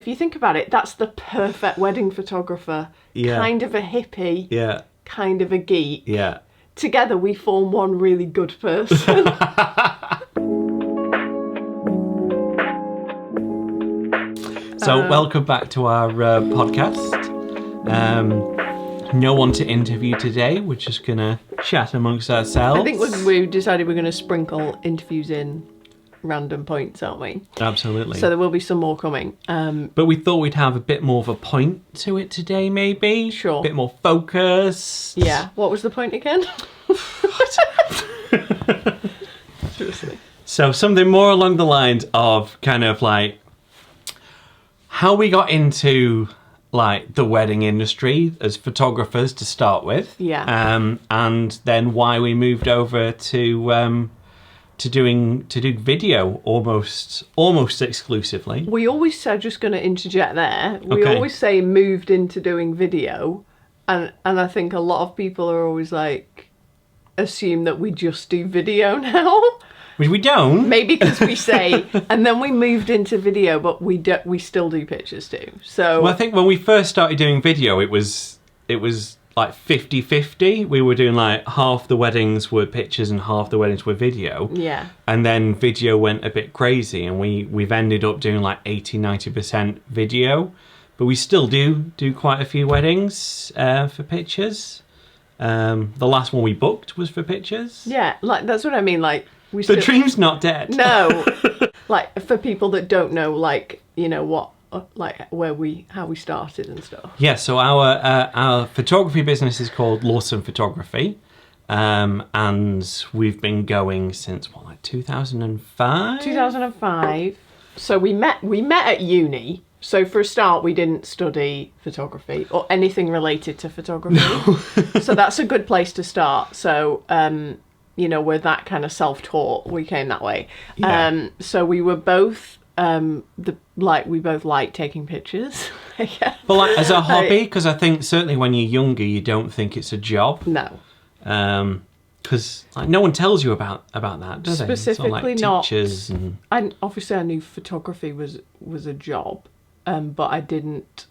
if you think about it, that's the perfect wedding photographer. Yeah. Kind of a hippie. Yeah. Kind of a geek. Yeah. Together we form one really good person. So welcome back to our podcast. No one to interview today. We're just going to chat amongst ourselves. I think we decided we're going to sprinkle interviews in random points, aren't we? Absolutely. So there will be some more coming. But we thought we'd have a bit more of a point to it today, maybe. Sure. A bit more focus. Yeah. What was the point again? Seriously. So something more along the lines of kind of like how we got into like the wedding industry as photographers to start with. Yeah. And then why we moved over to do video almost exclusively. We always say, just going to interject there, we Okay. always say moved into doing video, and I think a lot of people are always like, assume that we just do video now. Which we don't. Maybe because we say, and then we moved into video, but we still do pictures too. So Well, I think when we first started doing video, it was like 50-50. We were doing like half the weddings were pictures and half the weddings were video. yeah, And then video went a bit crazy, and we've ended up doing like 80-90% video, but we still do quite a few weddings for pictures. The last one we booked was for pictures. yeah, like that's what I mean. Like we The still, dream's not dead. no, like for people that don't know, like you know what, like how we started and stuff. Yeah, so our photography business is called Lawsons Photography, and we've been going since like 2005. 2005. So we met at uni. So for a start, we didn't study photography or anything related to photography. No. So that's a good place to start. So you know, we're that kind of self-taught. We came that way. Yeah. So we were both we both like taking pictures. Yeah. But like as a hobby, because I think certainly when you're younger, you don't think it's a job. No. Because like no one tells you about that, do they? Specifically it's not. teachers and... Obviously I knew photography was a job, but I didn't.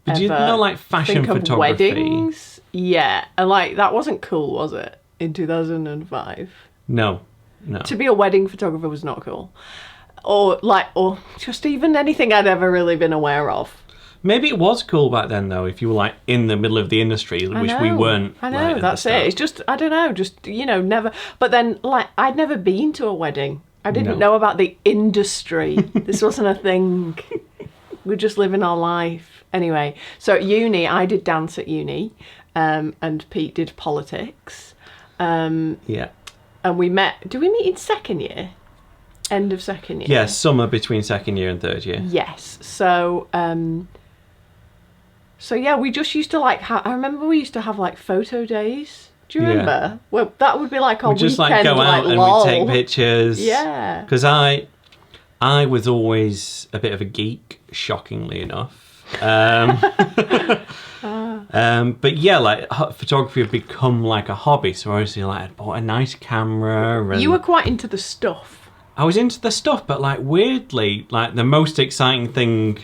But you know, like fashion think of photography. Weddings. Yeah, and like that wasn't cool, was it? In 2005. No. To be a wedding photographer was not cool, or just even anything I'd ever really been aware of. Maybe it was cool back then, though, if you were like in the middle of the industry, which we weren't. I know, right, that's it. It's just, I don't know, just, you know, never. But then, like, I'd never been to a wedding. I didn't know about the industry. This wasn't a thing. We're just living our life. Anyway, so at uni, I did dance at uni, and Pete did politics. Yeah. And we met. Do we meet in second year? End of second year? Yeah, summer between second year and third year. Yes. So, yeah, we just used to like. I remember we used to have like photo days. Do you remember? Yeah. Well, that would be like our We'd just weekend, like go out and lol. we'd take pictures. Yeah. Because I was always a bit of a geek, shockingly enough. But yeah, like photography had become like a hobby. So obviously, like I bought a nice camera. And You were quite into the stuff. I was into the stuff, but like weirdly, like the most exciting thing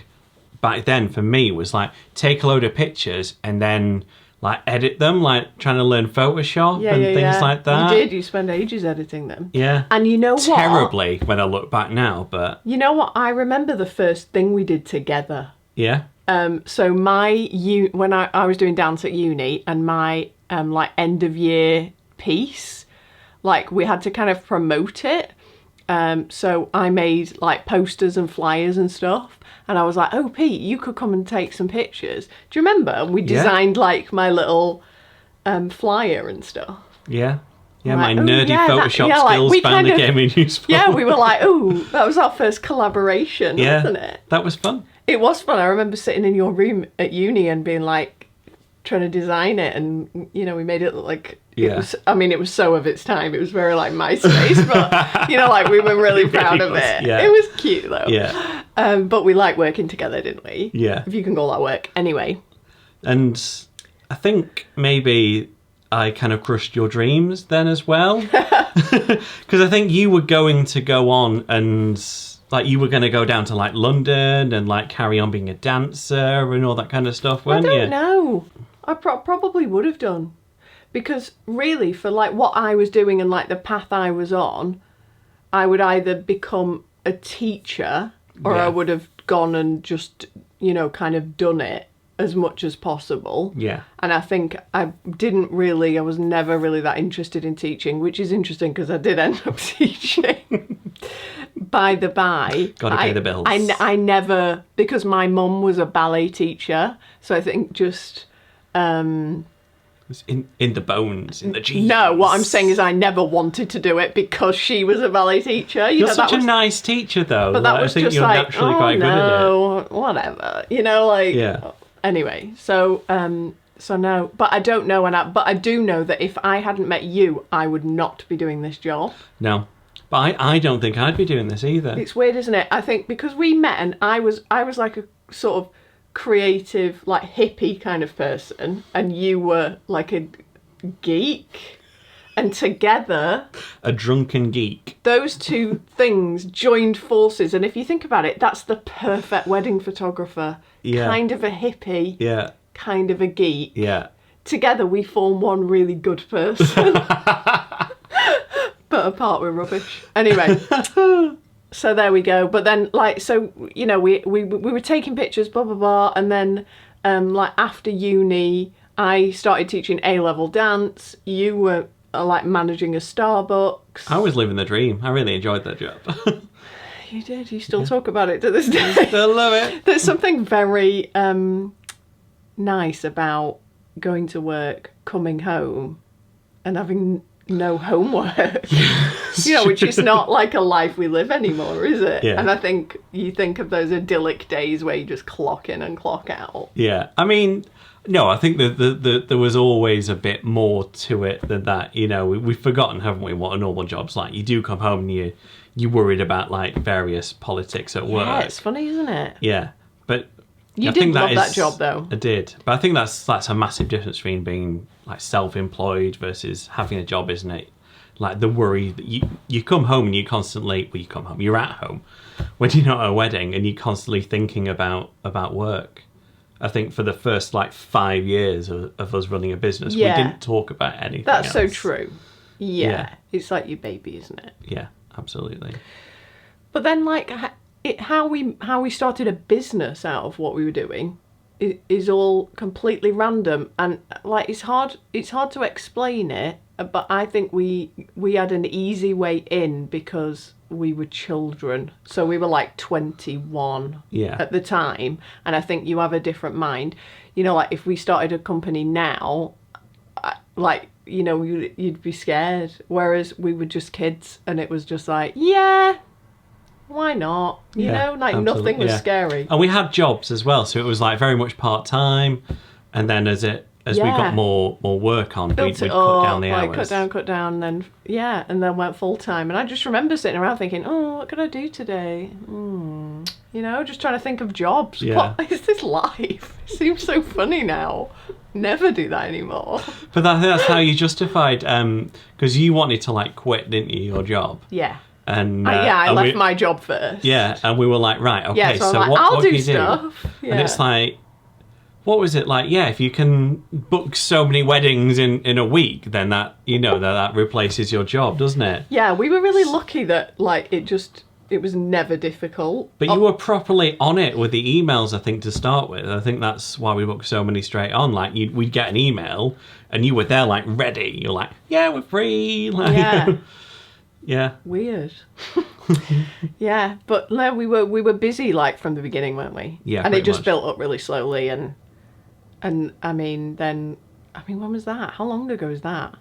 back then for me was like take a load of pictures and then like edit them, like trying to learn Photoshop and things like that. You did. You spent ages editing them. Yeah. And you know what? Terribly when I look back now, but You know what? I remember the first thing we did together. yeah. So when I was doing dance at uni and my like end of year piece, like we had to kind of promote it. So I made like posters and flyers and stuff. And I was like, oh, Pete, you could come and take some pictures. Do you remember? We designed like my little flyer and stuff. Yeah. Yeah, Like, my nerdy Photoshop like, skills we found kind of- it came in useful. Yeah, we were like, oh, that was our first collaboration, wasn't it? That was fun. It was fun. I remember sitting in your room at uni and being like, trying to design it, and you know, we made it look like it was. I mean, it was so of its time. It was very like MySpace, but you know, like we were really proud of it. Yeah. It was cute though. Yeah. But we liked working together, didn't we? Yeah. If you can call that work. Anyway. And I think maybe I kind of crushed your dreams then as well, because I think you were going to go on and like you were going to go down to like London and like carry on being a dancer and all that kind of stuff, weren't you? I don't know. I probably would have done. Because really, for like what I was doing and like the path I was on, I would either become a teacher or I would have gone and just, you know, kind of done it as much as possible. Yeah. And I think I was never really that interested in teaching, which is interesting because I did end up teaching. By the by, Gotta pay the bills. I never, because my mum was a ballet teacher, so I think just... It's in the bones, in the genes. No, what I'm saying is I never wanted to do it because she was a ballet teacher. You're such a nice teacher, though. But that was I think just you're like, naturally quite good at it. Whatever. You know, like... Yeah. Anyway, so no. But I don't know, but I do know that if I hadn't met you, I would not be doing this job. No. But I don't think I'd be doing this either. It's weird, isn't it? I think because we met and I was like a sort of creative, like hippie kind of person, and you were like a geek, and together... A drunken geek. Those two things joined forces, and if you think about it, that's the perfect wedding photographer. Yeah. Kind of a hippie. Yeah. Kind of a geek. Yeah. Together we form one really good person. But apart we're rubbish. Anyway, so there we go. But then, like, so, you know, we were taking pictures, blah, blah, blah. And then, like, after uni, I started teaching A-level dance. You were, like, managing a Starbucks. I was living the dream. I really enjoyed that job. You did. You still talk about it to this day. Still love it. There's something very nice about going to work, coming home, and having no homework. You know, which is not like a life we live anymore, is it? Yeah. And I think you think of those idyllic days where you just clock in and clock out. Yeah. I mean, no, I think that there was always a bit more to it than that. You know, we've forgotten, haven't we, what a normal job's like. You do come home and you're worried about like various politics at work. Yeah, it's funny, isn't it? Yeah. But you I did think love that job, though. I did. But I think that's a massive difference between being like self-employed versus having a job, isn't it? Like the worry that you come home and you're at home when you're not at a wedding and you're constantly thinking about work. I think for the first like 5 years of us running a business, we didn't talk about anything That's else. so true. Yeah. It's like your baby, isn't it? Yeah, absolutely. But then, like, how we started a business out of what we were doing is all completely random, and like it's hard to explain it. But I think we had an easy way in because we were children, so we were like 21 at the time, and I think you have a different mind. You know, like if we started a company now, like, you know, you'd be scared, whereas we were just kids, and it was just like, yeah. Why not? You know, like absolutely. Nothing was scary. And we had jobs as well, so it was like very much part-time. And then as we got more work on, we'd cut down the hours. Cut down, and then went full-time. And I just remember sitting around thinking, oh, what could I do today? You know, just trying to think of jobs. Yeah. What is this life? It seems so funny now. Never do that anymore. But that's how you justified, because you wanted to like quit, didn't you, your job? Yeah. And I left my job first. Yeah, and we were like, right, okay, so so like, what do can you stuff. do? And it's like, what was it like? Yeah, if you can book so many weddings in a week, then that, you know, that replaces your job, doesn't it? Yeah, we were really lucky that like it was never difficult. But you were properly on it with the emails, I think, to start with. I think that's why we booked so many straight on. Like, we'd get an email, and you were there, like, ready. You're like, yeah, we're free. Like, yeah. Yeah. Weird. Yeah, but no, we were busy, like, from the beginning, weren't we? Yeah, and it just much. built up really slowly, and I mean, when was that? How long ago is that?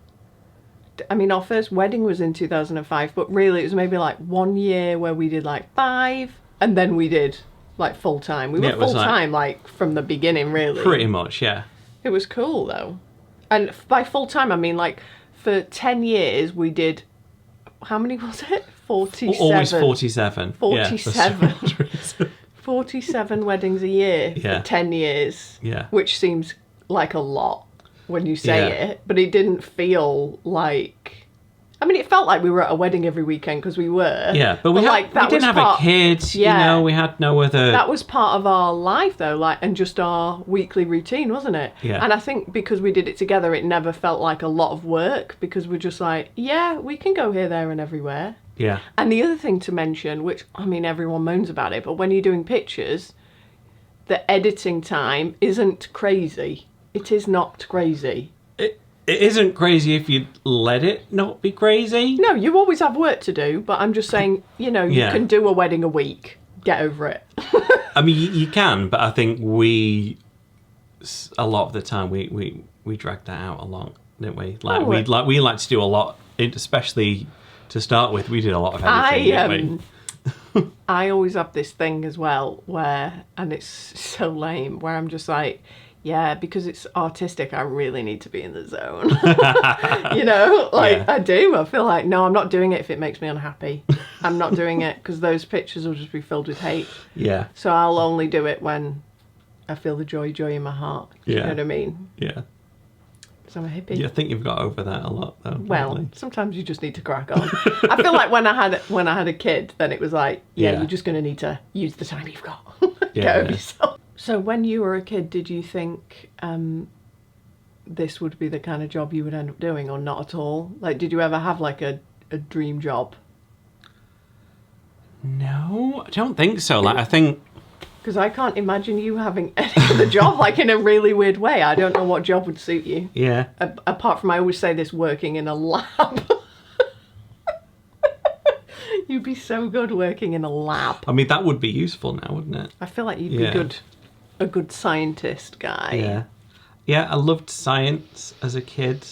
I mean, our first wedding was in 2005, but really it was maybe like 1 year where we did like 5, and then we did like full time. We were full time like from the beginning, really. Pretty much, yeah. It was cool though, and by full time I mean like for 10 years we did. How many was it? 47. Always 47. 47. Yeah, 47 weddings a year for 10 years. Yeah. Which seems like a lot when you say it, but it didn't feel like I mean, it felt like we were at a wedding every weekend because we were. Yeah, but we didn't have a kid. Yeah. You know, we had no other. That was part of our life, though, like, and just our weekly routine, wasn't it? Yeah. And I think because we did it together, it never felt like a lot of work because we're just like, yeah, we can go here, there, and everywhere. Yeah. And the other thing to mention, which, I mean, everyone moans about it, but when you're doing pictures, the editing time isn't crazy. It is not crazy. It isn't crazy if you let it not be crazy. No, you always have work to do, but I'm just saying, you know, you can do a wedding a week. Get over it. I mean, you can, but I think a lot of the time, we dragged that out a lot, didn't we? Like, we like to do a lot, especially to start with, we did a lot of editing, didn't we? I always have this thing as well where, and it's so lame, where I'm just like, yeah, because it's artistic, I really need to be in the zone. You know, like, I do. I feel like, no, I'm not doing it if it makes me unhappy. I'm not doing it because those pictures will just be filled with hate. Yeah. So I'll only do it when I feel the joy in my heart. You know what I mean? Yeah. Because I'm a hippie. Yeah, I think you've got over that a lot, though. Well, probably. Sometimes you just need to crack on. I feel like when I had a kid, then it was like, you're just going to need to use the time you've got. Get over yourself. So when you were a kid, did you think this would be the kind of job you would end up doing, or not at all? Like, did you ever have like a dream job? No, I don't think so. Like, I think... Because I can't imagine you having any other job, like, in a really weird way. I don't know what job would suit you. Yeah. Apart from, I always say this, working in a lab. You'd be so good working in a lab. I mean, that would be useful now, wouldn't it? I feel like you'd be a good scientist guy. Yeah. Yeah, I loved science as a kid.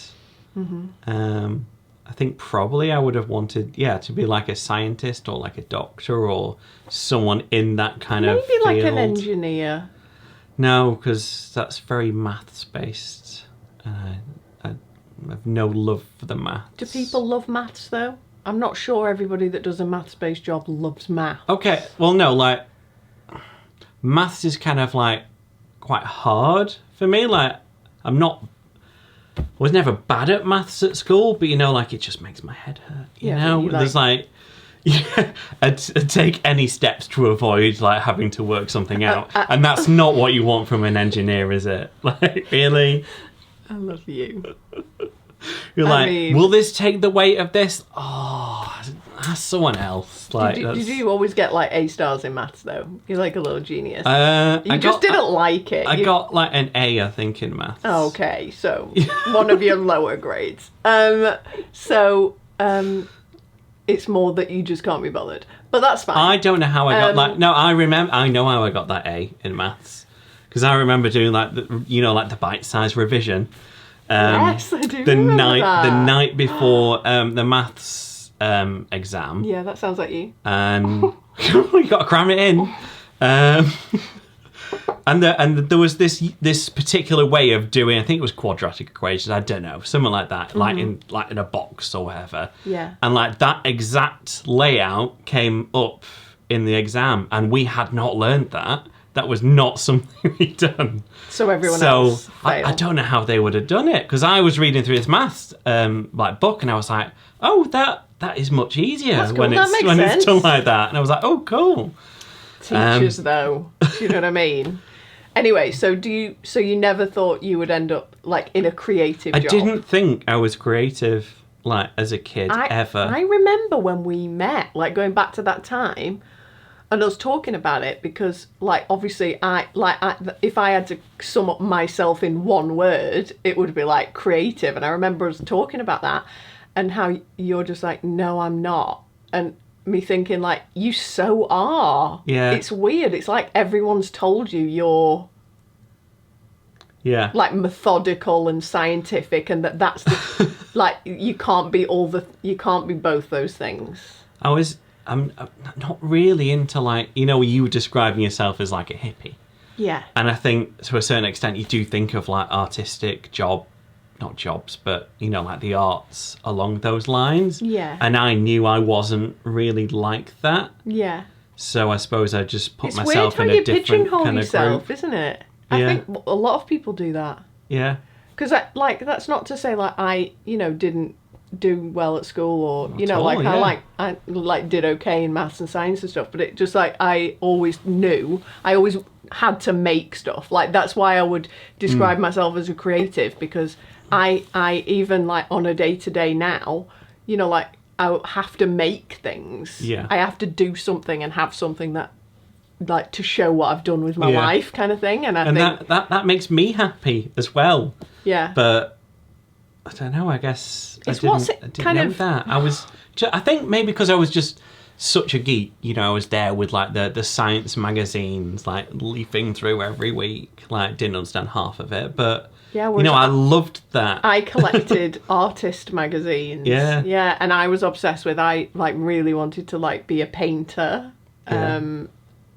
Mm-hmm. I think probably I would have wanted, to be like a scientist or like a doctor or someone in that kind of field. Maybe like an engineer. No, because that's very maths based. I have no love for the maths. Do people love maths though? I'm not sure everybody that does a maths-based job loves math. Okay, well no, like, maths is kind of like quite hard for me. Like, I was never bad at maths at school, but you know, like, it just makes my head hurt. You know, there's like, I'd take any steps to avoid like having to work something out, and that's not what you want from an engineer, is it? Like, really? I love you. You're will this take the weight of this? Oh, ask someone else. Like, did you always get like A stars in maths though? You're like a little genius. You didn't like it. I got like an A, I think, in maths. Oh, okay, so one of your lower grades. It's more that you just can't be bothered, but that's fine. I don't know how I got that. No, I know how I got that A in maths, because I remember doing like the bite-sized revision. Yes, I do. The night before the maths exam. Yeah, that sounds like you. And you got to cram it in. And there was this particular way of doing. I think it was quadratic equations. I don't know, something like that, like in a box or whatever. Yeah. And like that exact layout came up in the exam, and we had not learned that. That was not something we'd done. So everyone else failed. I don't know how they would have done it, because I was reading through this maths book, and I was like, oh, that is much easier when it's done like that. And I was like, oh, cool. Teachers, though, do you know what I mean? Anyway, so you never thought you would end up like in a creative job? I didn't think I was creative like as a kid ever. I remember when we met, like going back to that time. And us talking about it, because, like, obviously, if I had to sum up myself in one word, it would be, like, creative. And I remember us talking about that and how you're just like, no, I'm not. And me thinking, like, you so are. Yeah. It's weird. It's like everyone's told you you're, like, methodical and scientific, and that's the, like, you can't be both those things. I'm not really into, like, you were describing yourself as like a hippie. Yeah. And I think to a certain extent you do think of like artistic not jobs, but like the arts along those lines. Yeah. And I knew I wasn't really like that. Yeah. So I suppose I just put it's myself weird in a different kind of yourself, group. Isn't it? I think a lot of people do that. Yeah. Because that's not to say like I, didn't do well at school, or Not at all, like yeah. I like did okay in maths and science and stuff, but it just like I always knew I always had to make stuff. Like that's why I would describe myself as a creative, because I even like on a day-to-day now, like I have to make things. Yeah. I have to do something and have something that like to show what I've done with my Yeah. life, kind of thing. And I think that makes me happy as well. yeah. But I don't know. I guess It's I what's didn't, it I didn't kind know of- that. I think maybe because I was just such a geek. I was there with like the science magazines, like leafing through every week. Like didn't understand half of it, but Yeah, whereas I loved that. I collected artist magazines. Yeah. Yeah, and I was obsessed with, I like really wanted to like be a painter. Yeah.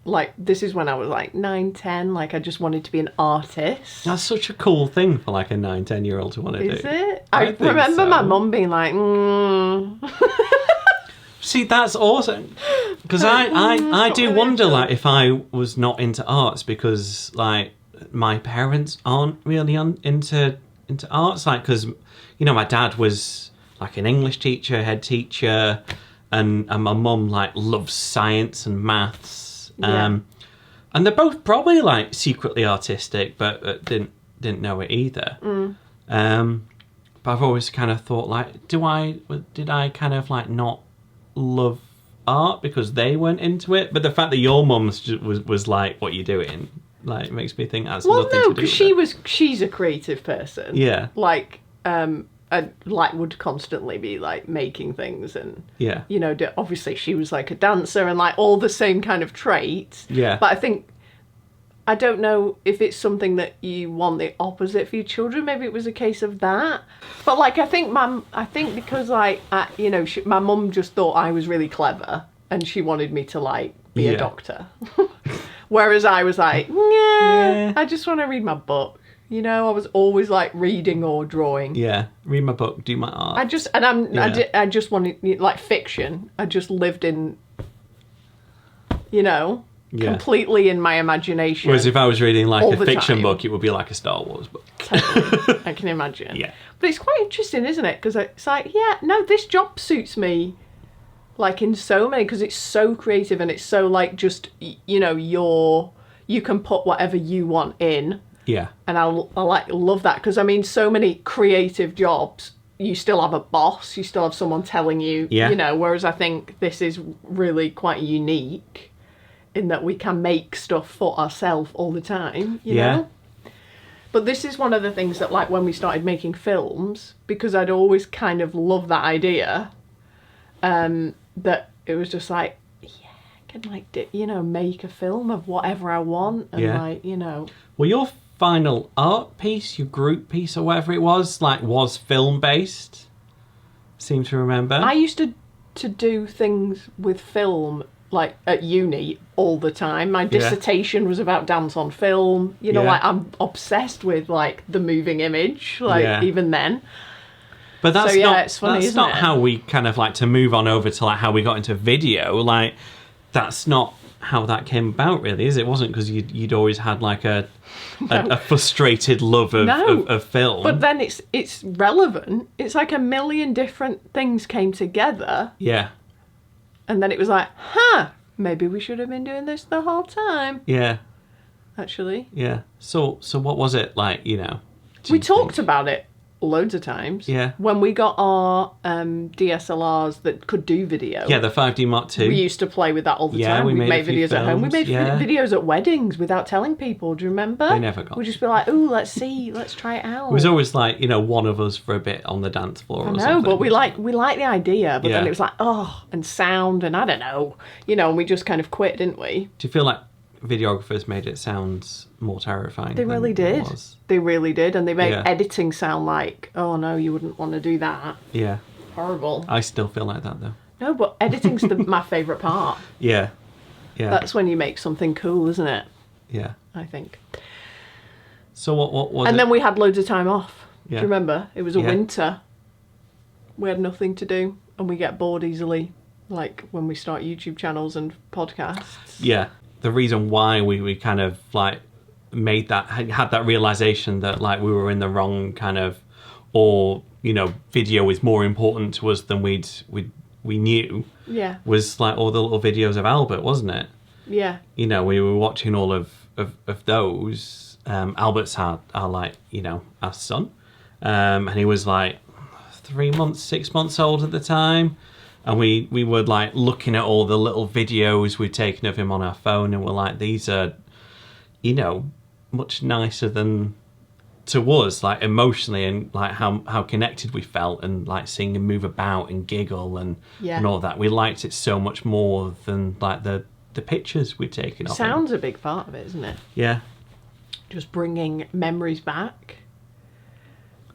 Like this is when I was like 9, 10, like I just wanted to be an artist. That's such a cool thing for like a 9, 10-year-old to want to do. Is it? I I think remember so. my mum being like, See, that's awesome. Because I do really wonder, into like, if I was not into arts because, like, my parents aren't really into arts. Like, because, my dad was, like, an English teacher, head teacher, and my mum, like, loves science and maths. Yeah. And they're both probably, like, secretly artistic, but didn't know it either. But I've always kind of thought, like, did I kind of, like, not love art because they weren't into it? But the fact that your mum's was like, what you doing, like, makes me think that's well, nothing no, to do because with she's a creative person. Yeah. Like, like would constantly be like making things and Yeah. obviously she was like a dancer and like all the same kind of traits. Yeah. But I don't know if it's something that you want the opposite for your children. Maybe it was a case of that. But like I think because like my mum just thought I was really clever and she wanted me to like be Yeah. a doctor. Whereas I was like, yeah, I just want to read my book. I was always like reading or drawing. Yeah. Read my book, do my art. I just wanted like fiction. I just lived in, completely in my imagination. Whereas if I was reading like all a the fiction time. book, it would be like a Star Wars book. Totally. I can imagine. Yeah. But it's quite interesting, isn't it? Because it's like, yeah, no, this job suits me. Like in so many, because it's so creative and it's so like just you can put whatever you want in. Yeah. And I like love that, because I mean so many creative jobs you still have a boss, you still have someone telling you, whereas I think this is really quite unique in that we can make stuff for ourselves all the time, you know? But this is one of the things that, like, when we started making films, because I'd always kind of loved that idea, that it was just like, yeah, I can, like, make a film of whatever I want, and, Well, your final art piece, your group piece or whatever it was, like, was film-based, seem to remember. I used to do things with film, like, at uni all the time. My dissertation was about dance on film. Like, I'm obsessed with, like, the moving image, like, even then. But that's it's funny, that's isn't not it? how we kind of, like, to move on over to, like, how we got into video. Like, that's not how that came about, really, is it? It wasn't because you'd always had, like, a frustrated love of film. But then it's relevant. It's like a million different things came together. Yeah. And then it was like, maybe we should have been doing this the whole time. Yeah. Actually. Yeah. So what was it like, We talked about it loads of times. Yeah. When we got our DSLRs that could do video. Yeah, the 5D Mark II. We used to play with that all the time. we made a few videos at home. We films, made videos at weddings without telling people. Do you remember? They never got We'd just be like, ooh, let's try it out. It was always like, one of us for a bit on the dance floor or something. No, but we like the idea, but then Yeah. it was like, and sound, and I don't know, and we just kind of quit, didn't we? Do you feel like videographers made it sound more terrifying? They than really it did. was? They really did, and they made Yeah. editing sound like, oh no, you wouldn't want to do that. Yeah. Horrible. I still feel like that, though. No, but editing's my favourite part. Yeah. Yeah. That's when you make something cool, isn't it? Yeah. I think. So what was it? And then we had loads of time off. Yeah. Do you remember? It was a Yeah. winter. We had nothing to do, and we get bored easily, like when we start YouTube channels and podcasts. Yeah. The reason why we kind of, like, had that realization that, like, we were in the wrong kind of, or you know, video is more important to us than we knew. Yeah. Was like all the little videos of Albert, wasn't it? Yeah. You know, we were watching all of those. Albert's our like, you know, our son. And he was like 6 months old at the time. And we were like looking at all the little videos we'd taken of him on our phone, and we're like, these are, you know, much nicer than to us, like emotionally, and like how connected we felt, and like seeing him move about and giggle and all that. We liked it so much more than like the pictures we'd taken of him. Sound's a big part of it, isn't it? Yeah. Just bringing memories back.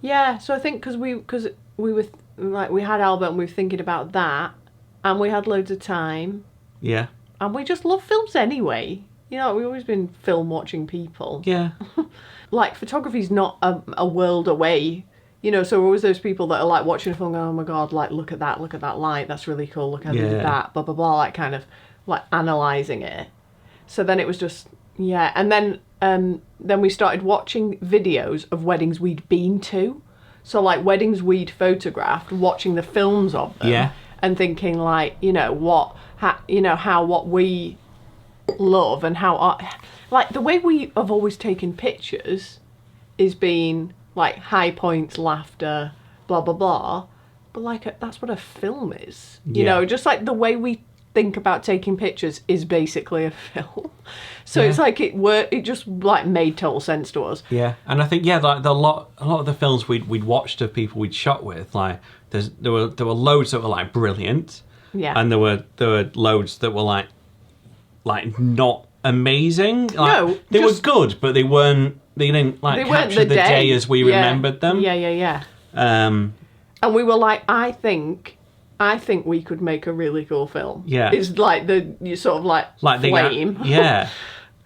Yeah, so I think because we were like, we had Albert and we were thinking about that, and we had loads of time. Yeah. And we just love films anyway. You know, we've always been film watching people. Yeah. Like, photography's not a world away. You know, so we're always those people that are like watching a film going, oh my God, like look at that light, that's really cool, look how they did that, blah, blah, blah, like kind of like analysing it. So then it was just, yeah. And then we started watching videos of weddings we'd been to. So like weddings we'd photographed, watching the films of them. Yeah. And thinking like, you know, what we love and how like the way we have always taken pictures is been like high points, laughter, blah, blah, blah. But like that's what a film is. You know, just like the way we think about taking pictures is basically a film. So it's like it just like made total sense to us. Yeah, and I think like a lot of the films we'd watched of people we'd shot with, like there were loads that were like brilliant. Yeah. And there were loads that were like not amazing. Like, no, they were good, but they didn't like capture the day as we remembered them. Yeah. And we were like, I think we could make a really cool film. Yeah. It's like you sort of like flame. Yeah.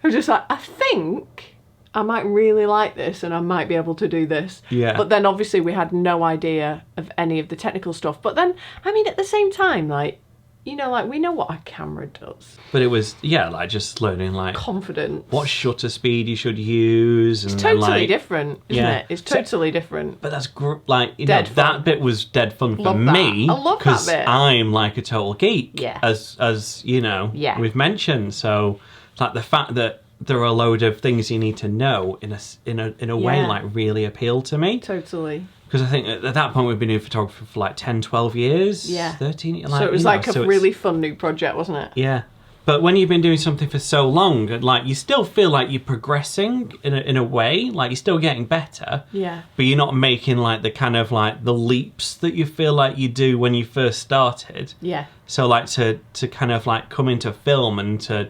We're just like, I think I might really like this and I might be able to do this. Yeah. But then obviously we had no idea of any of the technical stuff. But then, I mean, at the same time, like, you know, like we know what a camera does. But it was, like just learning like confidence, what shutter speed you should use. It's totally different, isn't it? It's totally different. But that's like, you know, that bit was dead fun for me. I love that bit. I'm like a total geek, as you know, we've mentioned. So like the fact that there are a load of things you need to know in a way like really appealed to me. Totally. Because I think at that point we've been doing photography for like 10, 12 years. Yeah. 13. Like, so it was like a really fun new project, wasn't it? Yeah. But when you've been doing something for so long, like you still feel like you're progressing in a way, like you're still getting better. Yeah. But you're not making like the kind of like the leaps that you feel like you do when you first started. Yeah. So like to kind of like come into film and to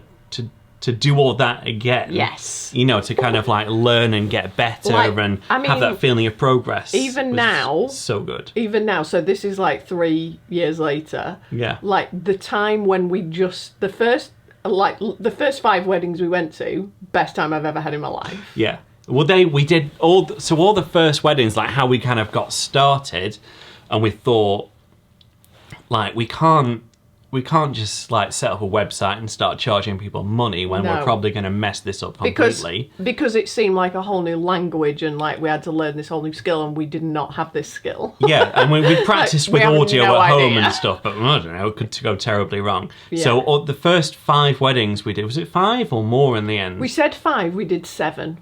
do all that again. Yes. You know, to kind of like learn and get better and have that feeling of progress. Even now. So good. Even now. So this is like 3 years later. Yeah. Like the time when the first 5 weddings we went to, best time I've ever had in my life. Yeah. Well, we did all the first weddings, like how we kind of got started, and we thought, like, we can't just like set up a website and start charging people money when we're probably going to mess this up completely. Because it seemed like a whole new language and like we had to learn this whole new skill and we did not have this skill. Yeah, and we practiced with audio at home and stuff, but I don't know, it could go terribly wrong. Yeah. So the first 5 weddings we did, was it 5 or more in the end? We said 5, we did 7.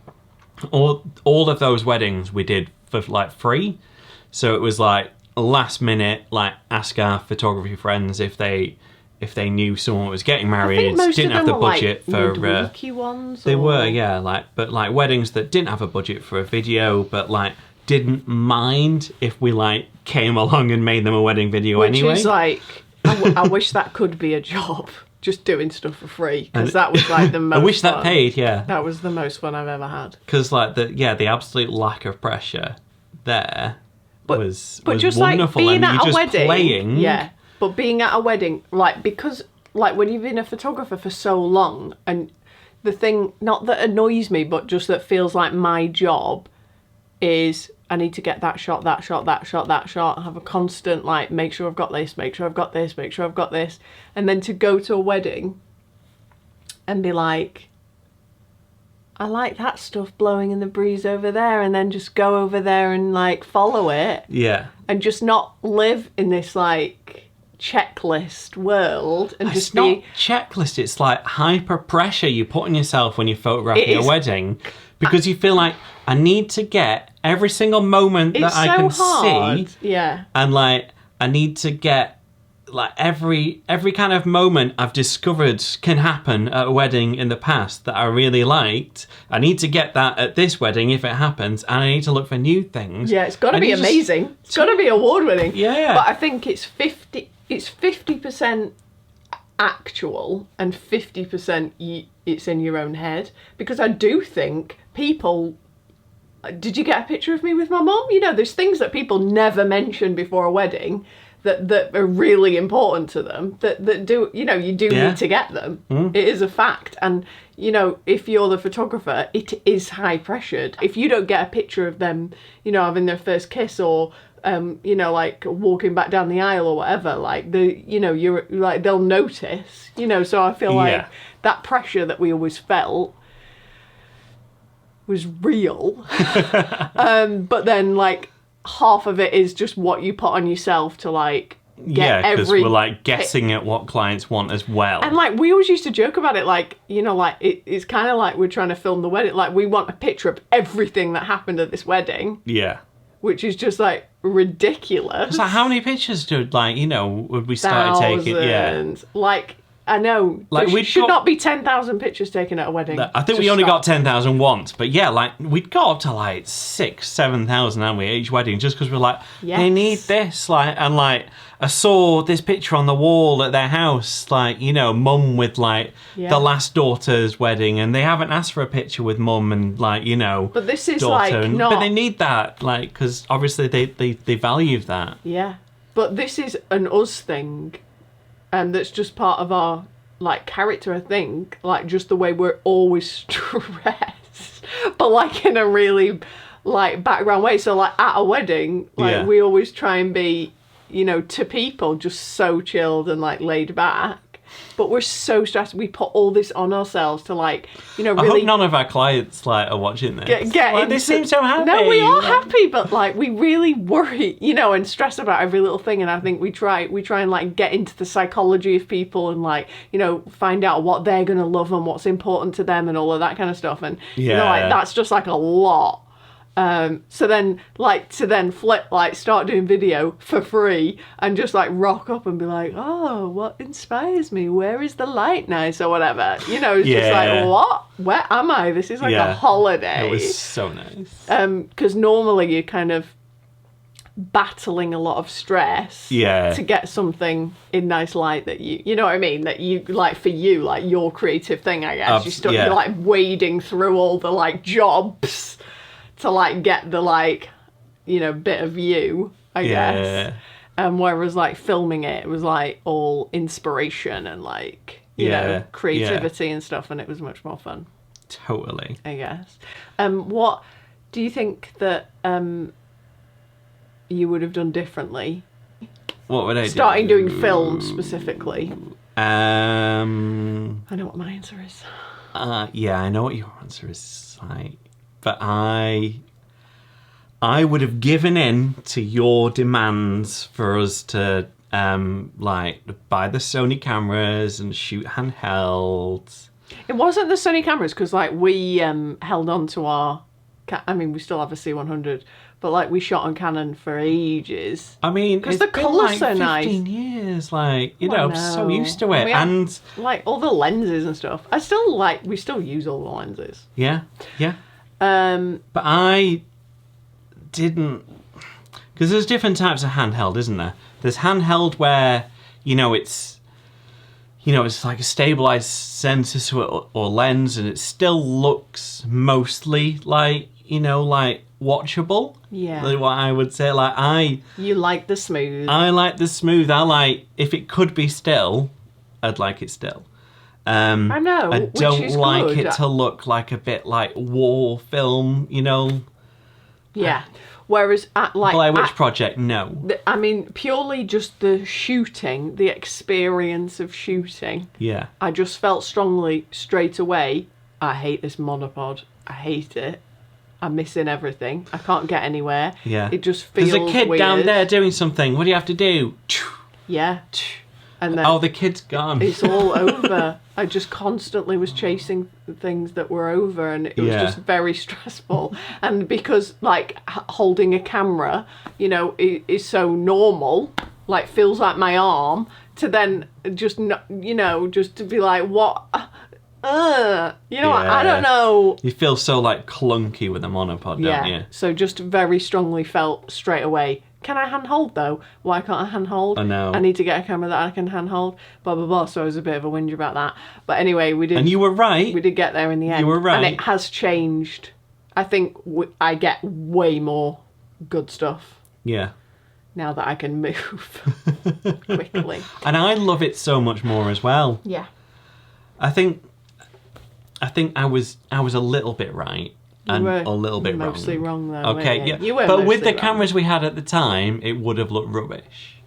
All of those weddings we did for like free. So it was like last minute, like ask our photography friends if they knew someone was getting married, didn't have the budget for ones. They were, but like weddings that didn't have a budget for a video, but like didn't mind if we like came along and made them a wedding video anyway. Which is like, I wish that could be a job. Just doing stuff for free, because that was like the most I wish fun. That paid, yeah. That was the most fun I've ever had. Because like the absolute lack of pressure there was just wonderful. Like being and at you're a just wedding, playing. Yeah. But being at a wedding, like, because like when you've been a photographer for so long, and the thing not that annoys me, but just that feels like my job is I need to get that shot, have a constant like make sure I've got this, make sure I've got this, make sure I've got this, and then to go to a wedding and be like, I like that stuff blowing in the breeze over there, and then just go over there and like follow it. Yeah. And just not live in this like checklist world and just It's not checklist, it's like hyper pressure you put on yourself when you're photographing a wedding, because you feel like I need to get every single moment that I can see. Yeah. And like I need to get like every kind of moment I've discovered can happen at a wedding in the past that I really liked. I need to get that at this wedding if it happens, and I need to look for new things. Yeah, it's got to be amazing. It's got to be award winning. Yeah. But I think it's 50% actual and 50% it's in your own head, because I do think people. Did you get a picture of me with my mum? You know, there's things that people never mention before a wedding that are really important to them, that do, you know, you do need to get them. It is a fact. And, you know, if you're the photographer, it is high pressured. If you don't get a picture of them, you know, having their first kiss, or, you know, like walking back down the aisle or whatever, like, you know, you're like, they'll notice, you know, so I feel like that pressure that we always felt was real. But then, like, half of it is just what you put on yourself to like get because we're like guessing at what clients want as well. And like we always used to joke about it, like, you know, like it's kind of like we're trying to film the wedding, like we want a picture of everything that happened at this wedding. Yeah. Which is just like ridiculous. It's like, how many pictures did, like, you know, would we start taking? Yeah. Like, I know, like there should not be 10,000 pictures taken at a wedding. I think we only got 10,000 once, but yeah, like we'd got up to like 6,000-7,000, hadn't we, each wedding, just because we're like, they need this, like, and like I saw this picture on the wall at their house, like, you know, mum with like the last daughter's wedding, and they haven't asked for a picture with mum and like, you know, but this is daughter, like not, but they need that, like, because obviously they value that. Yeah, but this is an us thing. And that's just part of our, like, character, I think. Like, just the way we're always stressed. But, like, in a really, like, background way. So, like, at a wedding, like, we always try and be, you know, to people, just so chilled and, like, laid back. But we're so stressed. We put all this on ourselves to, like, you know, really... I hope none of our clients, like, are watching this. Like, they seem so happy. No, we are happy, but, like, we really worry, you know, and stress about every little thing. And I think we try and, like, get into the psychology of people and, like, you know, find out what they're going to love and what's important to them and all of that kind of stuff. And, you know, like, that's just, like, a lot. So then, like, to then flip, like, start doing video for free and just, like, rock up and be like, oh, what inspires me? Where is the light nice or whatever? You know, it's just like, what? Where am I? This is like a holiday. It was so nice. Because normally you're kind of battling a lot of stress to get something in nice light that you know what I mean, that you, like, for you, like, your creative thing, I guess. You're like, wading through all the, like, jobs to, like, get the, like, you know, bit of you, I guess. Whereas, like, filming it was, like, all inspiration and, like, you know, creativity and stuff, and it was much more fun. Totally. I guess. What do you think that you would have done differently? What would I do? Starting doing film specifically. I know what my answer is. Yeah, I know what your answer is, like, but I would have given in to your demands for us to like buy the Sony cameras and shoot handheld. It wasn't the Sony cameras, because like we held on to our I mean, we still have a C100, but like we shot on Canon for ages. I mean, because the colours like so nice. 15 years, like, you know, I'm so used to it, and like all the lenses and stuff. We still use all the lenses. Yeah. But I didn't, because there's different types of handheld, isn't there? There's handheld where, you know, it's like a stabilized sensor or lens, and it still looks mostly like, you know, like watchable. Yeah. Like what I would say, like You like the smooth. I like the smooth. I like, if it could be still, I'd like it still. I know. I don't like it to look like a bit like war film, you know. Yeah. Whereas at like Blair Witch Project, no. I mean, purely just the shooting, the experience of shooting. Yeah. I just felt strongly straight away, I hate this monopod. I hate it. I'm missing everything. I can't get anywhere. Yeah. It just feels There's a kid weird. down there doing something. What do you have to do? Yeah. And then Oh, the kid's gone. it's all over. I just constantly was chasing things that were over, and it was just very stressful. And because, like, holding a camera, you know, is so normal, like, feels like my arm, to then just, you know, just to be like, what? You know, I don't know. You feel so, like, clunky with a monopod, don't you? So just very strongly felt straight away, can I handhold though? Why can't I handhold? I know. I need to get a camera that I can handhold. Blah, blah, blah. So I was a bit of a whinge about that. But anyway, we did. And you were right. We did get there in the end. You were right. And it has changed. I think I get way more good stuff. Yeah. Now that I can move quickly. And I love it so much more as well. Yeah. I think I was a little bit right. And a little bit mostly wrong though. Okay, yeah. You were but with the wrong. cameras we had at the time, it would have looked rubbish.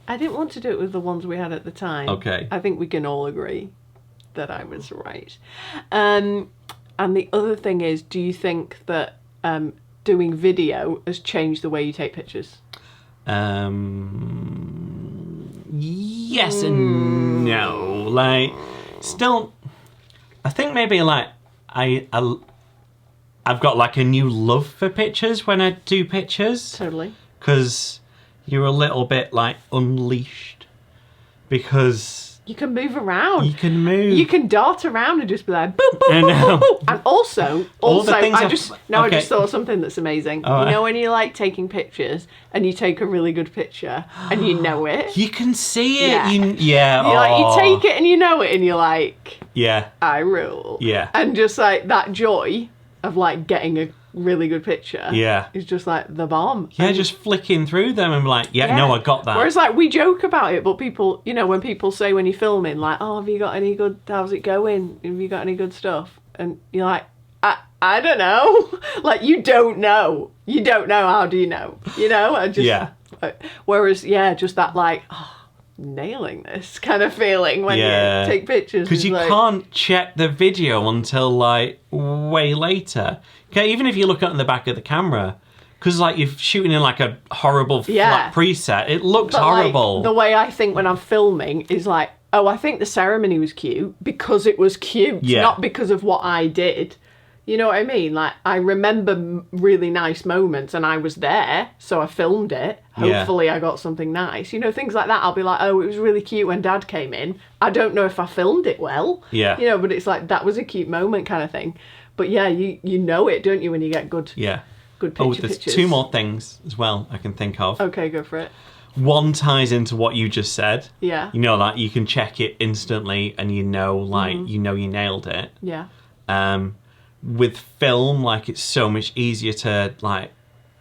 I didn't want to do it with the ones we had at the time. Okay. I think we can all agree that I was right. And the other thing is, do you think that doing video has changed the way you take pictures? Yes and no. Like, still, I think maybe like I've got like a new love for pictures when I do pictures. Totally. Because you're a little bit like unleashed. Because you can move around. You can move. You can dart around and just be like boop boop I boop know. boop boop. And also I just thought of something that's amazing. Oh, you know when you're like taking pictures and you take a really good picture and you know it. You can see it. Yeah. You take it and you know it and you're like, yeah, I rule. Yeah. And just like that joy of like getting a really good picture. Yeah. Is just like the bomb. Yeah, just flicking through them and like, no, I got that. Whereas like we joke about it, but people, you know, when people say when you're filming, like, oh, have you got any good, how's it going? Have you got any good stuff? And you're like, I don't know. Like, you don't know. You don't know. How do you know? You know? I just, whereas, just that like, nailing this kind of feeling when you take pictures. Because you can't check the video until like way later. Okay, even if you look at the back of the camera, because like you're shooting in like a horrible flat preset, it looks horrible. Like, the way I think when I'm filming is like, oh, I think the ceremony was cute because it was cute, not because of what I did. You know what I mean? Like, I remember really nice moments and I was there, so I filmed it. Hopefully I got something nice. You know, things like that. I'll be like, oh, it was really cute when Dad came in. I don't know if I filmed it well. Yeah. You know, but it's like, that was a cute moment kind of thing. But yeah, you know it, don't you, when you get good pictures. There's two more things as well I can think of. Okay, go for it. One ties into what you just said. Yeah. You know, like, you can check it instantly and you know, like, you know you nailed it. Yeah. With film, like, it's so much easier to, like,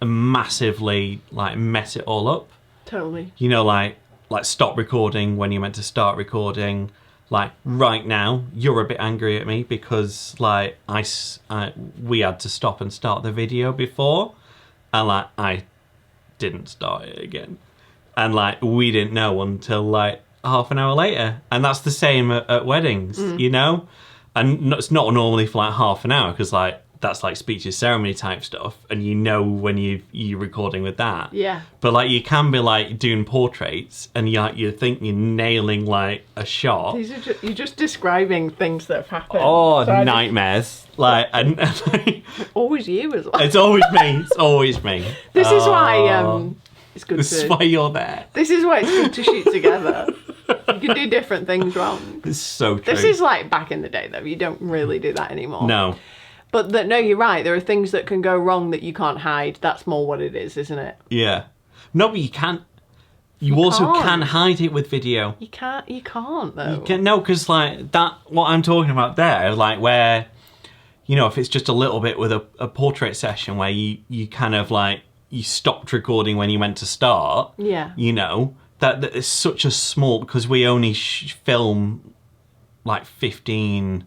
massively, like, mess it all up. Totally. You know, like stop recording when you're meant to start recording. Like, right now, you're a bit angry at me because, like, we had to stop and start the video before. And, like, I didn't start it again. And, like, we didn't know until, like, half an hour later. And that's the same at weddings, you know? And it's not normally for, like, half an hour because, like, that's, like, speeches, ceremony type stuff. And you know when you're recording with that. Yeah. But, like, you can be, like, doing portraits and you think you're nailing, like, a shot. You're just describing things that have happened. Oh, so nightmares. Like, and always you as well. It's always me. It's always me. This is why it's good This is why you're there. This is why it's good to shoot together. You can do different things wrong. It's so true. This is like back in the day, though. You don't really do that anymore. No. But no, you're right. There are things that can go wrong that you can't hide. That's more what it is, isn't it? Yeah. No, but you can't. You also can hide it with video. You can't, though. No, because, like, that, what I'm talking about there, like, where, you know, if it's just a little bit with a portrait session where you kind of, like, you stopped recording when you went to start. Yeah. You know, that is such a small, because we only film, like, 15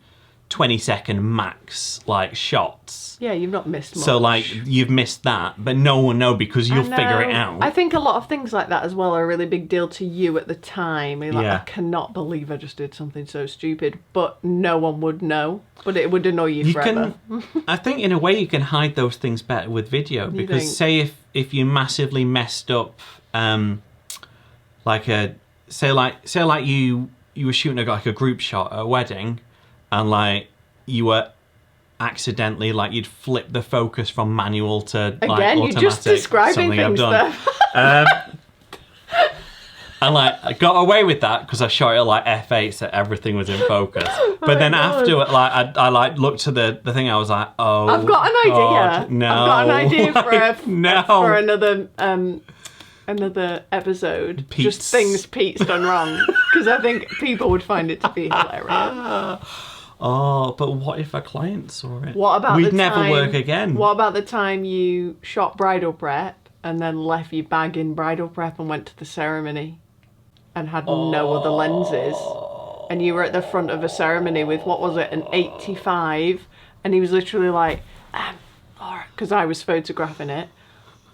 20-second max like shots. Yeah, you've not missed much. So like you've missed that, but no one will know because you'll figure it out. I think a lot of things like that as well are a really big deal to you at the time. You're like, Yeah. I cannot believe I just did something so stupid, but no one would know. But it would annoy you forever. I think in a way you can hide those things better with video, because say if you massively messed up, like you were shooting like a group shot at a wedding, and like you were accidentally like you'd flip the focus from manual to like Again, automatic. you're just describing things there. And like I got away with that because I shot it at like f8, so everything was in focus. But then after it, like I like looked to the thing, I was like, oh, I've got an idea. No, I've got an idea for no. another episode. Pete's. Just things Pete's done wrong, because I think people would find it to be hilarious. Oh, but what if a client saw it? What about We'd never work again. What about the time you shot bridal prep and then left your bag in bridal prep and went to the ceremony and had no other lenses, and you were at the front of a ceremony with, what was it, an 85, and he was literally like, Laura, because I was photographing it,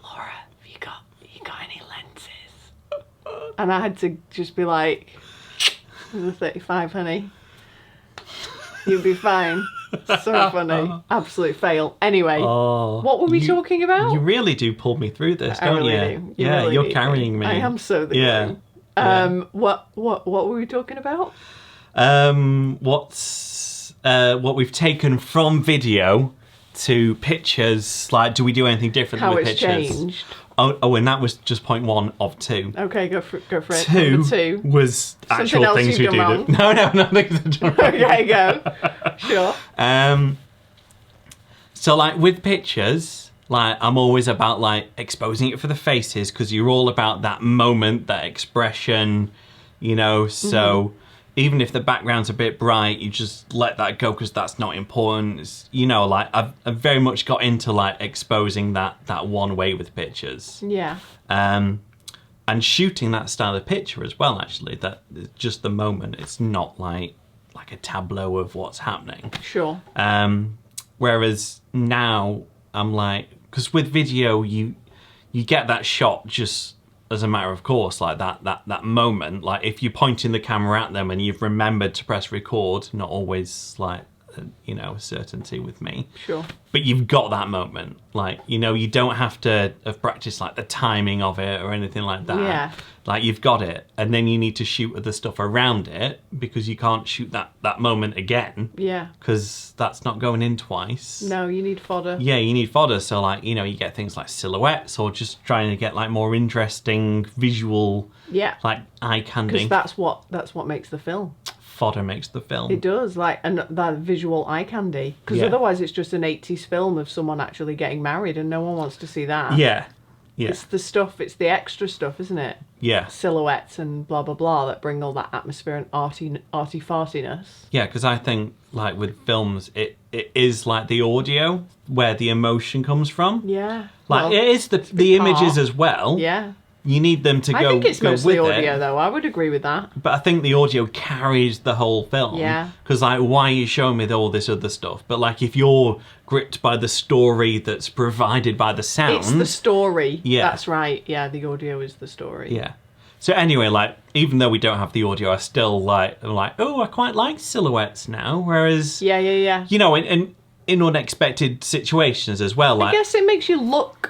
Laura, have you got any lenses? And I had to just be like, there's a 35, honey. You'll be fine. So funny. Absolute fail. Anyway, what were we talking about? You really do pull me through this, don't you? Do. Yeah, really you're carrying me. I am so the yeah. glue. What were we talking about? What we've taken from video to pictures. Like, do we do anything different with pictures? How it's changed. Oh, and that was just point 1 of 2. Okay, go for it. Number 2 was actual else things we you've do. done No, things I've done wrong. Okay, go. Sure. So like with pictures, like I'm always about like exposing it for the faces, because you're all about that moment, that expression, you know. So even if the background's a bit bright, you just let that go because that's not important. It's, you know, like I've very much got into like exposing that one way with pictures. Yeah. And shooting that style of picture as well, actually, that is just the moment. It's not like a tableau of what's happening. Sure. Whereas now I'm like, because with video you get that shot just as a matter of course, like that moment. Like if you're pointing the camera at them and you've remembered to press record, not always like you know, certainty with me. Sure. But you've got that moment. Like, you know, you don't have to have practiced like the timing of it or anything like that. Yeah. Like you've got it, and then you need to shoot other stuff around it because you can't shoot that moment again. Yeah. Because that's not going in twice. No, you need fodder. Yeah, you need fodder. So like, you know, you get things like silhouettes or just trying to get like more interesting visual, like eye candy. Because that's what makes the film. Fodder makes the film. It does, like, and that visual eye candy. Because otherwise it's just an 80s film of someone actually getting married and no one wants to see that. Yeah. Yeah. It's the stuff, it's the extra stuff, isn't it? Yeah. Silhouettes and blah, blah, blah that bring all that atmosphere and arty fartiness. Yeah, because I think, like, with films, it is like the audio where the emotion comes from. Yeah. Like, it is the images as well. Yeah. You need them to go. I think it's mostly with audio, it. though. I would agree with that. But I think the audio carries the whole film. Yeah. Because, like, why are you showing me all this other stuff? But, like, if you're gripped by the story that's provided by the sound... It's the story. Yeah. That's right. Yeah, the audio is the story. Yeah. So anyway, like, even though we don't have the audio, I still, like, I'm like, oh, I quite like silhouettes now. Whereas... Yeah. You know, in unexpected situations as well. Like, I guess it makes you look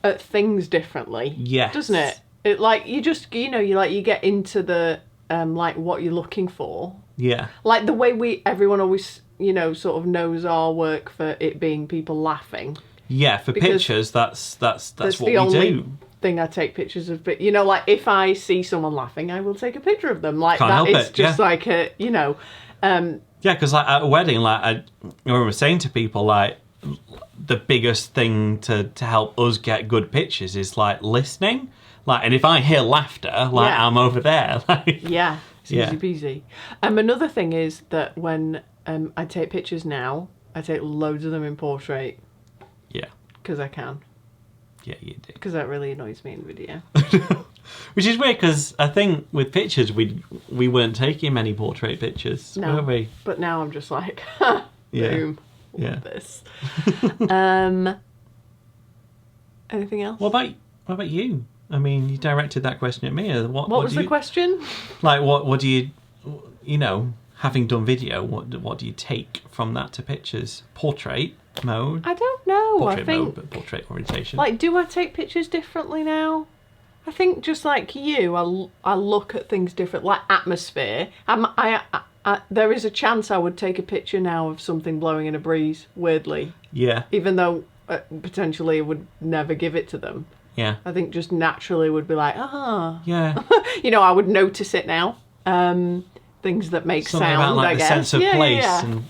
at things differently. Yes. Doesn't it? It like you just you get into the like what you're looking for. Yeah. Like the way everyone always sort of knows our work for it being people laughing. Yeah, for pictures that's what we do. Thing I take pictures of, but like if I see someone laughing, I will take a picture of them. Like Can't that help it's it, just yeah. like a Yeah, because like at a wedding, like I remember saying to people, like the biggest thing to help us get good pictures is like listening. Like, and if I hear laughter, like I'm over there. Like, yeah, it's easy peasy. Another thing is that when I take pictures now, I take loads of them in portrait. Yeah. Because I can. Yeah, you do. Because that really annoys me in video. Which is weird because I think with pictures we weren't taking many portrait pictures, were we? But now I'm just like, Yeah. boom, Yeah. love this. Anything else? What about you? I mean, you directed that question at me. What was the question? Like, what do you, having done video, what do you take from that to pictures? Portrait mode? I don't know. Portrait I think, mode, but portrait orientation. like, do I take pictures differently now? I think just like you, I look at things different, like atmosphere. There is a chance I would take a picture now of something blowing in a breeze, weirdly. Yeah. Even though potentially I would never give it to them. Yeah. I think just naturally would be like, Yeah. I would notice it now. Things that make Something sound, about, like, I the guess. sense of place.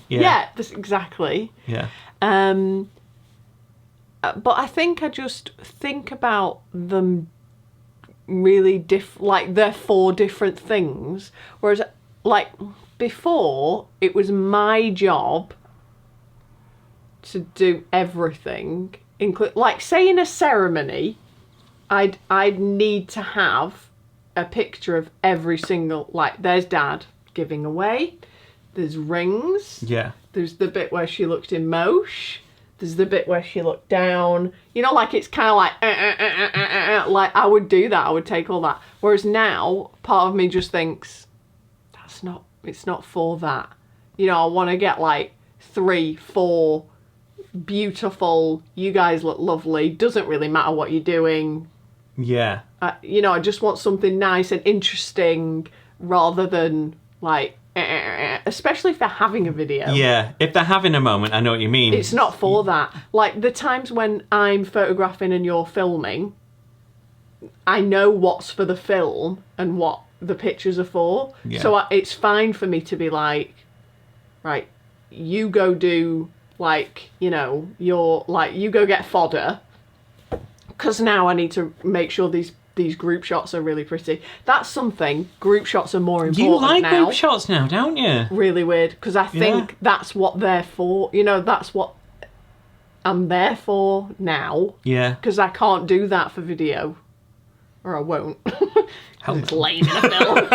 Yeah. And, Exactly. Yeah. But I think I just think about them really like they're four different things. Whereas, like, before, it was my job to do everything. Like, say in a ceremony, I'd need to have a picture of every single, like, there's Dad giving away, there's rings, Yeah. there's the bit where she looked in Mosh, there's the bit where she looked down, like, it's kind of like, like, I would do that, I would take all that. Whereas now, part of me just thinks, it's not for that. I want to get, like, 3, 4 beautiful, you guys look lovely, doesn't really matter what you're doing. Yeah. I just want something nice and interesting rather than, like, especially if they're having a video. Yeah, if they're having a moment, I know what you mean. It's not for that. Like, the times when I'm photographing and you're filming, I know what's for the film and what the pictures are for. Yeah. So it's fine for me to be like, right, you go do, like, you're, like, you go get fodder. Because now I need to make sure these group shots are really pretty. That's something. Group shots are more important You like now. group shots now, don't you? Really weird, because I think that's what they're for. That's what I'm there for now. Yeah. Because I can't do that for video. Or I won't. It's lame in a film.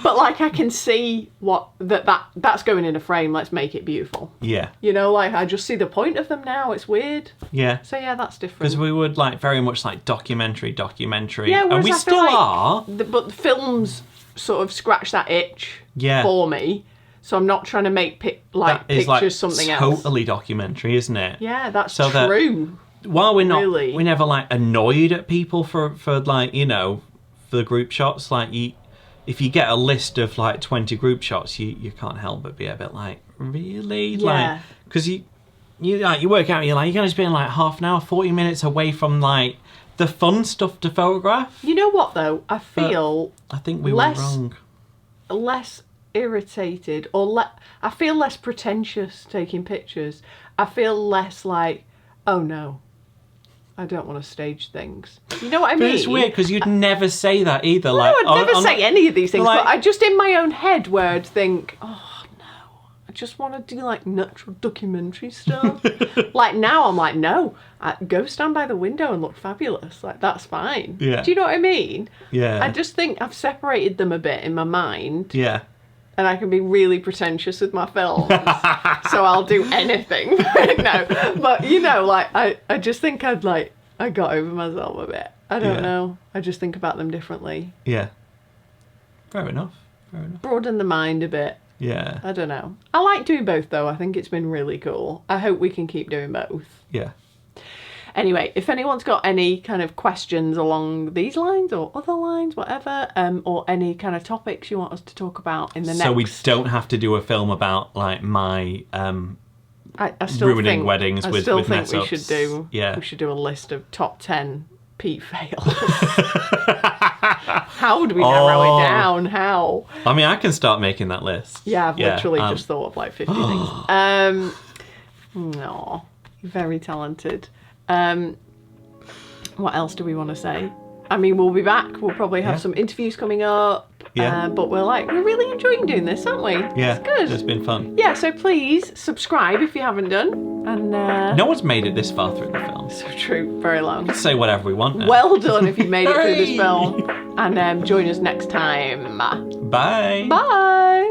But, like, I can see that's going in a frame. Let's make it beautiful. Yeah. Like, I just see the point of them now. It's weird. Yeah. So, yeah, that's different. Because we would, like, very much like documentary. Yeah, and we I feel still like are. But the films sort of scratch that itch Yeah. for me. So I'm not trying to make That is, pictures like, something else. totally documentary, isn't it? Yeah, that's So that- true. While we're not, Really. we're never, like, annoyed at people for like, for the group shots. Like, if you get a list of, like, 20 group shots, you can't help but be a bit like, really? Yeah. Like, because you work out, you're going to spend, like, half an hour, 40 minutes away from, like, the fun stuff to photograph. You know what, though? I feel I think we less- were wrong. less irritated, or I feel less pretentious taking pictures. I feel less like, oh no, I don't want to stage things. You know what I mean? But it's weird because you'd never say that either. No, like, I'd never say any of these things, like- but I just in my own head where I'd think, oh no, I just want to do, like, natural documentary stuff. Like, now I'm like, no, go stand by the window and look fabulous. Like, that's fine. Yeah. Do you know what I mean? Yeah. I just think I've separated them a bit in my mind. Yeah. And I can be really pretentious with my films. So I'll do anything. No. But, like, I just think I got over myself a bit. I don't know. I just think about them differently. Yeah. Fair enough. Broaden the mind a bit. Yeah. I don't know. I like doing both, though. I think it's been really cool. I hope we can keep doing both. Yeah. Anyway, if anyone's got any kind of questions along these lines or other lines, whatever, or any kind of topics you want us to talk about in the next... So we don't have to do a film about, like, my I still ruining think, weddings with I still think mess we ups. should do. Yeah. We should do a list of top 10 Pete fails. How would we narrow it down? How? I mean, I can start making that list. Yeah, I've literally just thought of like 50 things. No, very talented. What else do we want to say? I mean, we'll be back. We'll probably have some interviews coming up. Yeah. But we're really enjoying doing this, aren't we? Yeah, It's good. it's been fun. Yeah, so please subscribe if you haven't done. And No one's made it this far through the film. so true, very long. Say whatever we want now. Well done if you made it through this Hooray! film. And join us next time. Bye. Bye.